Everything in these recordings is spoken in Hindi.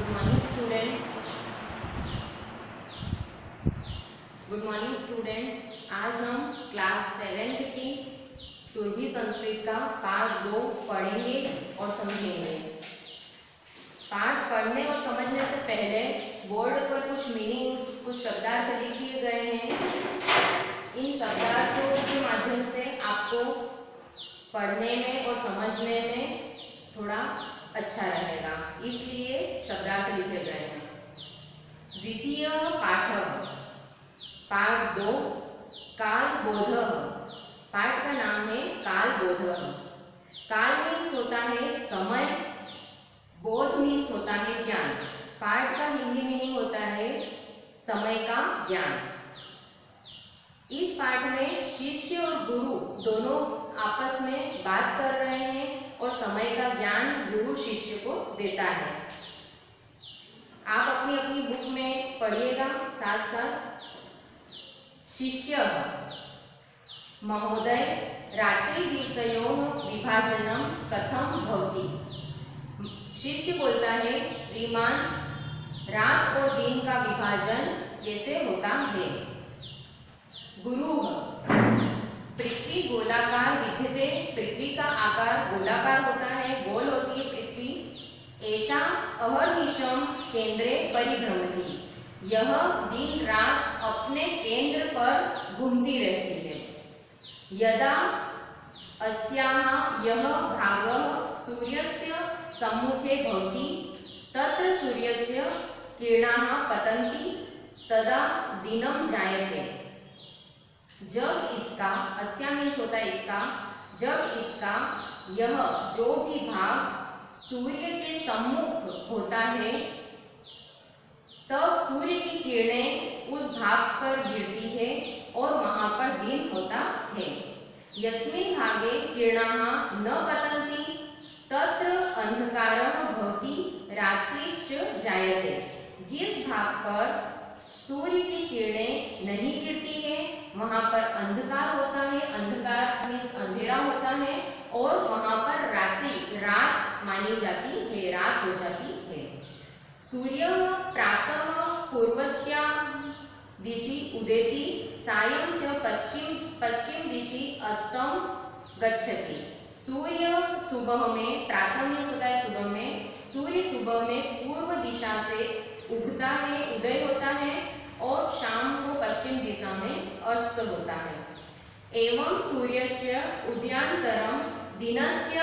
Good morning students. Good morning students. आज हम क्लास 7th की सुरभि संस्कृत का पाठ 2 पढ़ेंगे और समझेंगे। पाठ पढ़ने और समझने से पहले बोर्ड पर कुछ मीनिंग, कुछ शब्दार्थ लिख दिए गए हैं। इन शब्दार्थों के माध्यम से आपको पढ़ने में और समझने में थोड़ा अच्छा रहेगा, इसलिए शब्दार्थ लिखे गए हैं। द्वितीय पाठ 2 कालबोध। पाठ का नाम है कालबोध। काल मीन्स होता है समय, बोध मीन्स होता है ज्ञान। पाठ का हिंदी मीनिंग होता है समय का ज्ञान। इस पाठ में शिष्य और गुरु दोनों आपस में बात कर रहे हैं और समय का ज्ञान गुरु शिष्य को देता है। आप अपनी अपनी बुक में पढ़िएगा साथ साथ। शिष्य महोदय रात्रि दिवसयोः विभाजनम कथम भवति। शिष्य बोलता है श्रीमान, रात और दिन का विभाजन कैसे होता है। गुरु पृथ्वी गोलाकार विद्यते। पृथ्वी का आकार गोलाकार होता है, गोल होती है पृथ्वी। ऐसा अहर्निशम केंद्रे परिभ्रमति। यह दिन रात अपने केंद्र पर घूमती रहती है। यदा अस्याः यह भागः सूर्यस्य सम्मुखे भवति तत्र सूर्यस्य किरणाः पतन्ति तदा दिनं जायते। जब इसका, अस्या मीन्स होता है इसका, जब इसका यह जो भी भाग सूर्य के सम्मुख होता है तब सूर्य की किरणें उस भाग पर गिरती है और वहां पर दिन होता है। यस्मिन् भागे किरणाः न पतन्ति तत्र अंधकारः भवति रात्रिश्च जायते। जिस भाग पर सूर्य की किरणें नहीं गिरती है वहां पर अंधकार होता है। अंधकार मीन्स अंधेरा होता है और वहां पर रात्रि, रात मानी जाती है, रात हो जाती है। सूर्य प्रातः पूर्वस्या दिशि उदेति सायं च पश्चिम दिशि अस्तम गच्छति। सूर्य सुबह में, प्रातः मीन्स होता है सुबह में, सूर्य सुबह में पूर्व दिशा से उगता है, उदय होता है और शाम को पश्चिम दिशा में अस्त होता है। एवं सूर्यस्य उदयान्तरं दिनस्य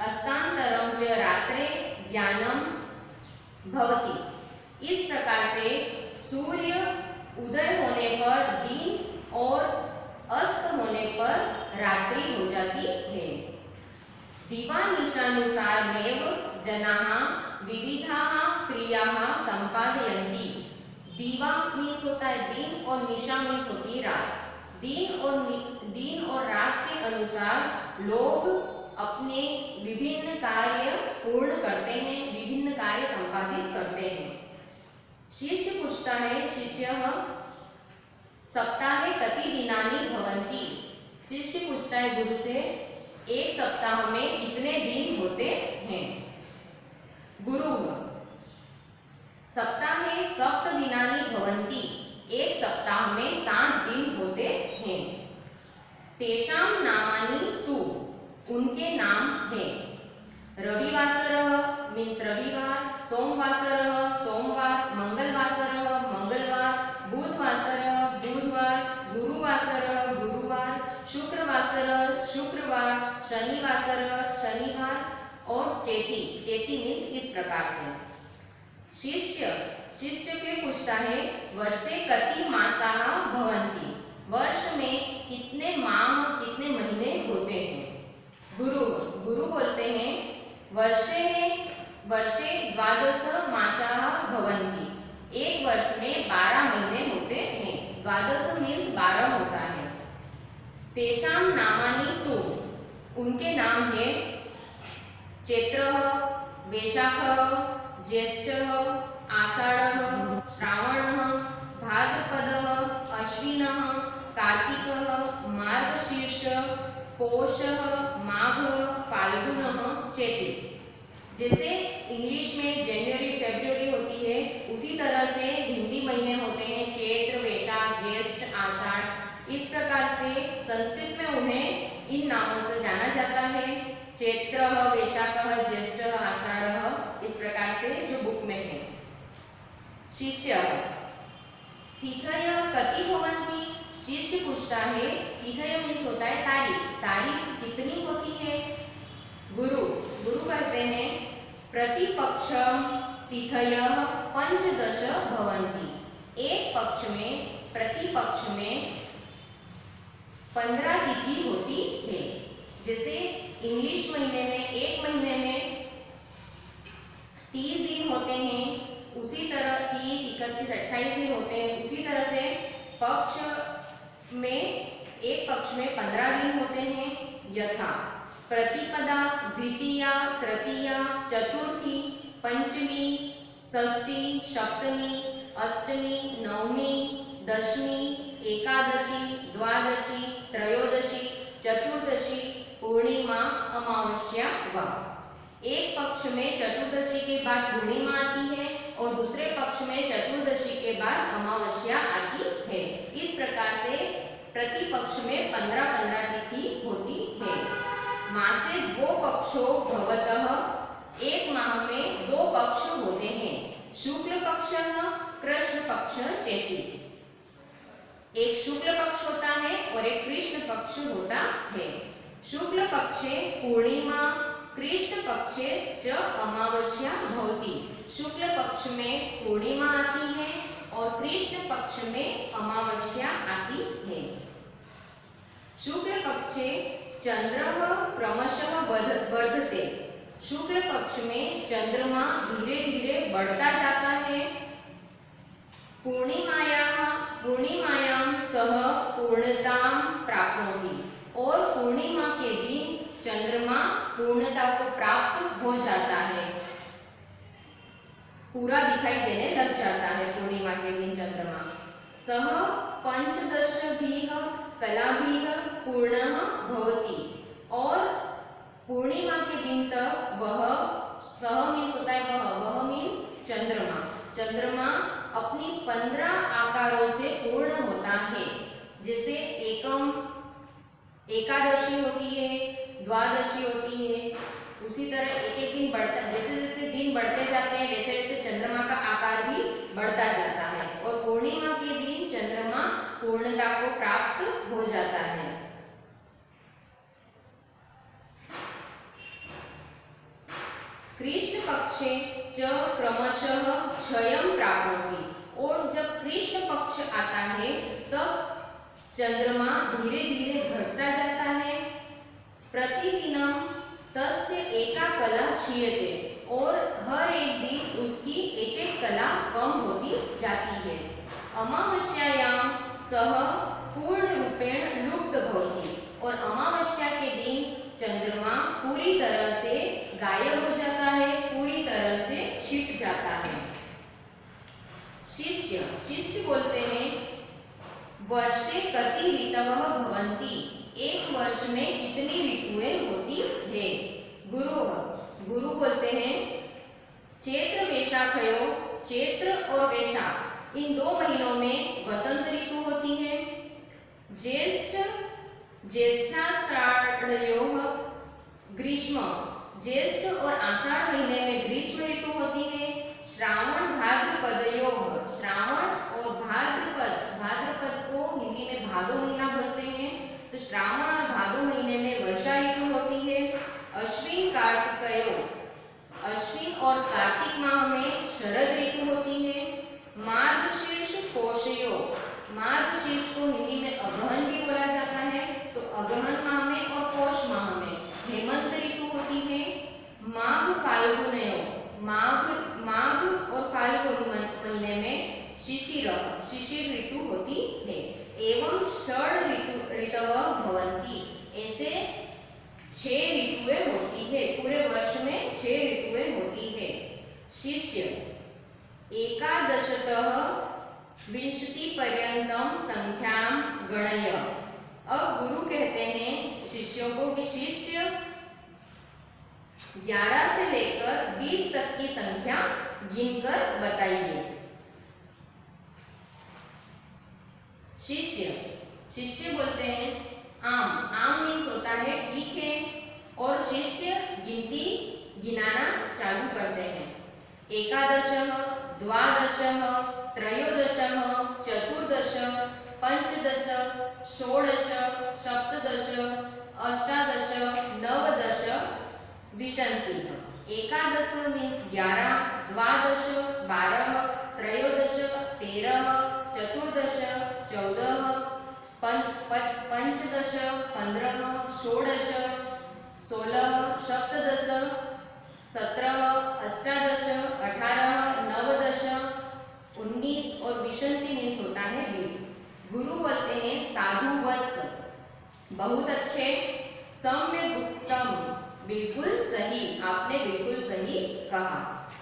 अस्तान्तरं च रात्रे ज्ञानं भवति। इस प्रकार से सूर्य उदय होने पर दिन और अस्त होने पर रात्रि हो जाती है। दिवानिशानुसारेण जनाः विविधाः क्रियाः संपादयन्ति। दिवा मीन्स होता है दिन और निशा मीन्स होती है रात। दिन और रात के अनुसार लोग अपने विभिन्न कार्य पूर्ण करते हैं, विभिन्न कार्य संपादित करते हैं। शिष्य पूछता है, शिष्यः सप्ताहे कति दिनानि भवन्ति। शिष्य पूछता है गुरु से, एक सप्ताह में कितने दिन होते हैं। गुरु सप्ताहे सप्त दिनानि भवन्ति। एक सप्ताह में 7 दिन होते हैं। तेषां नामानि तु, उनके नाम हैं रविवासरः मीन्स रविवार, सोमवासरः सोमवार, मंगलवासरः मंगलवार, बुधवासरः बुधवार, गुरुवासरः गुरुवार, शुक्रवासरः शुक्रवार, शनिवासरः शनिवार और चेती मीन्स इस प्रकार से। शिष्य फिर पूछता है, वर्षे कति मासाः भवन्ति। वर्ष में कितने माह, कितने महीने होते हैं। गुरु बोलते हैं, वर्षे 12 मासाः भवन्ति। एक वर्ष में 12 महीने होते हैं। 12 मीन्स 12 होता है। तेषां नामानि तु, उनके नाम है चैत्रः, वैशाखः, ज्येष्ठः, आषाढ़ः, श्रावणः, भाद्रपदः, अश्विनः, कार्तिकः, मार्गशीर्ष, पौषः, माघ, फाल्गुनः, चैती। जैसे इंग्लिश में जनवरी फरवरी होती है, उसी तरह से हिंदी महीने होते हैं चैत्र वैशाख ज्येष्ठ आषाढ़। इस प्रकार से संस्कृत में उन्हें इन नामों से जाना जाता है, चैत्र वैशाख ज्येष्ठ आषाढ़, इस प्रकार से जो बुक में है। शिष्य तिथय कति भवन्ति, शिष्य पूछता है, तिथय मीन्स होता है तारीख, तारीख कितनी होती है। गुरु गुरु कहते हैं प्रतिपक्ष तिथय पंचदश भवन्ति, एक पक्ष में प्रतिपक्ष में 15 तिथि होती है। जैसे इंग्लिश महीने में एक महीने में 30 दिन होते हैं, उसी तरह 30, 31, 28 दिन होते हैं, उसी तरह से पक्ष में एक पक्ष में 15 दिन होते हैं। यथा प्रतिपदा द्वितीया तृतीया चतुर्थी पंचमी षष्ठी सप्तमी अष्टमी नवमी दशमी एकादशी द्वादशी त्रयोदशी चतुर्दशी पूर्णिमा अमावस्या व। एक पक्ष में चतुर्दशी के बाद पूर्णिमा आती है और दूसरे पक्ष में चतुर्दशी के बाद अमावस्या आती है। इस प्रकार से प्रति पक्ष में 15-15 तिथि होती है। मासे 2 पक्षो भवतः, एक माह में 2 पक्ष होते हैं, शुक्ल पक्ष कृष्ण पक्ष चेति। एक शुक्ल पक्ष होता है और एक कृष्ण पक्ष होता है। शुक्ल पक्षे पूर्णिमा कृष्ण पक्षे च अमावस्या भवति। शुक्ल पक्ष में पूर्णिमा आती है और कृष्ण पक्ष में अमावस्या आती है। शुक्ल पक्षे चंद्रः क्रमशः वर्धते, शुक्ल पक्ष में चंद्रमा धीरे धीरे बढ़ता जाता है। पूर्णिमायां सह पूर्णतां प्राप्नोति, और पूर्णिमा के दिन चंद्रमा पूर्णता को प्राप्त हो जाता है, पूरा दिखाई देने लग जाता है पूर्णिमा के दिन चंद्रमा। सह पंचदशभिः कलाभिः पूर्णः भवति, और पूर्णिमा के दिन तक वह, सह मीन्स होता है वह मीन्स चंद्रमा, चंद्रमा अपनी 15 आकारों से पूर्ण होता है। जैसे एकादशी होती है, द्वादशी होती है, उसी तरह एक एक दिन बढ़ता, जैसे जैसे दिन बढ़ते जाते हैं वैसे वैसे चंद्रमा का आकार भी बढ़ता जाता है, और पूर्णिमा के दिन चंद्रमा पूर्णता को प्राप्त हो जाता है। कृष्ण पक्षे च क्रमशः क्षयं प्राप्नोति, और जब कृष्ण पक्ष आता है तब चंद्रमा धीरे धीरे घटता जाता है। प्रतिदिनं तस्य एका कला क्षीयते, और हर एक दिन उसकी एक एक कला कम होती जाती है। अमावस्यायां सह पूर्ण रूपेण लुप्त भवति, और अमावस्या के दिन चंद्रमा पूरी तरह से गायब हो जाता है, पूरी तरह से छिप जाता है। शिष्य बोलते हैं वर्षे कति ऋतवः भवन्ति, एक वर्ष में कितनी ऋतुएं होती है। गुरु बोलते हैं चैत्र वैशाखयो, चैत्र और वैशाख इन 2 महीनों में वसंत ऋतु होती है। ज्येष्ठाषाढ़योः ग्रीष्म, ज्येष्ठ और आषाढ़ महीने में ग्रीष्म ऋतु होती है। श्रावण भाद्रपदयोः, श्रावण और भाद्रपद को हिंदी में भादो महीना बोलते हैं, तो श्रावण और भादो महीने में वर्षा ऋतु होती है। अश्विन कार्तिकयोः, अश्विन और कार्तिक माह में शरद ऋतु होती है। मार्गशीर्ष पोषयोः, मार्गशीर्ष को हिंदी में अगहन भी बोला जाता है, तो अगहन माह में और पोष माह में हेमंत ऋतु होती है। माघ फाल्गुनयोः, माघ और फाल्गुन महीने में शिशिर ऋतु होती है। एवं षड ऋतवः भवन्ति, ऐसे 6 ऋतुएं होती है, पूरे वर्ष में 6 ऋतुएं होती है। शिष्य एकादशतः विंशति पर्यंतम संख्यां गणय। अब गुरु कहते हैं शिष्यों को कि शिष्य 11 से लेकर 20 तक की संख्या गिनकर बताइए। शिष्य, शिष्य बोलते हैं आम, आम मीन्स होता है ठीक है, और शिष्य गिनती गिनाना चालू करते हैं। एकादशः, द्वादशः, त्रयोदशः, चतुर्दश, पंचदश, षोडश, सप्तदश, अष्टादश, नवदश, विंशतिः। एकादश मीन्स 11, द्वादश 12, त्रयोदश 13, चतुर्दश 14, पंचदश 15, षोडश 16, सप्तदश 17, अष्टादश 18, नवदश 19 और विंशति मीन्स होता है 20। गुरु बोलते हैं साधु वत्स, बहुत अच्छे, सम्य गुप्तम, बिल्कुल सही, आपने बिल्कुल सही कहा।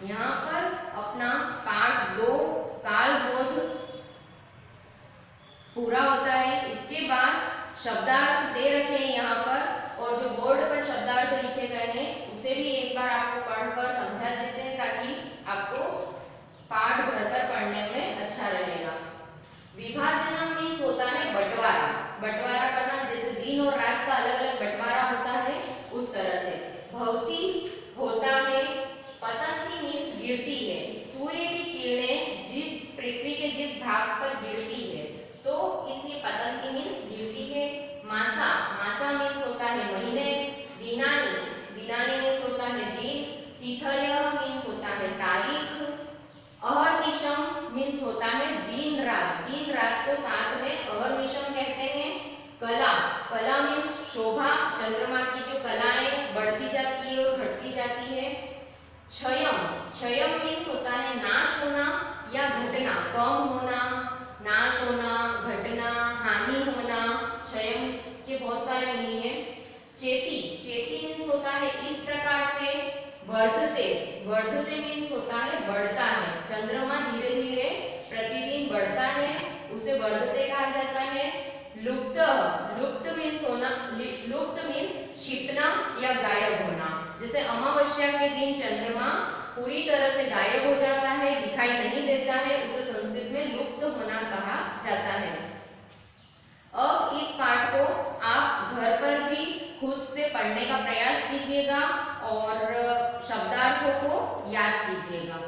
यहाँ पर अपना पाठ 2 कालबोध पूरा होता है। इसके बाद शब्दार्थ दे रखे हैं यहाँ पर, और जो बोर्ड पर शब्दार्थ लिखे गए हैं उसे भी एक बार आपको पढ़कर समझा देते हैं ताकि आपको पाठ घर पर पढ़ने में अच्छा रहेगा। विभाजन मीन्स होता है बंटवारा, बंटवारा करना, जैसे दिन और रात का अलग अलग बंटवारा होता है उस तरह से। भवती होता है, पतंती मीन्स गिरती है, सूर्य की किरणें जिस पृथ्वी के जिस भाग पर गिरती है तो इसलिए पतंती मीन्स गिरती है। मासा, मासा मीन्स होता है महीने। दिनानी, दिनानी मीन्स होता है दिन। तिथय मीन्स होता है तारीख। अहर्निशम मीन्स होता है दिन रात, दिन रात को साथ में अहर्निशम कहते हैं। कला, कला मीन्स शोभा, चंद्रमा की जो कलाएं बढ़ती जाती है और घटती जाती है। क्षयम, क्षयम मीन्स होता है नाश होना या घटना, कम होना, नाश होना, घटना, हानि होना। क्षयम के बहुत सारे मीनिंग है। चेती, चेती मीन्स होता है इस प्रकार से। वर्धते, वर्धते मीन्स होता है बढ़ता है, चंद्रमा धीरे धीरे प्रतिदिन बढ़ता है, उसे वर्धते कहा जाता है। लुप्त, लुप्त मीन्स होना, लुप्त मीन्स छिपना या गायब होना, जैसे अमावस्या के दिन चंद्रमा पूरी तरह से गायब हो जाता है, दिखाई नहीं देता है, उसे संस्कृत में लुप्त होना कहा जाता है। अब इस पाठ को आप घर पर भी खुद से पढ़ने का प्रयास कीजिएगा और शब्दार्थों को याद कीजिएगा।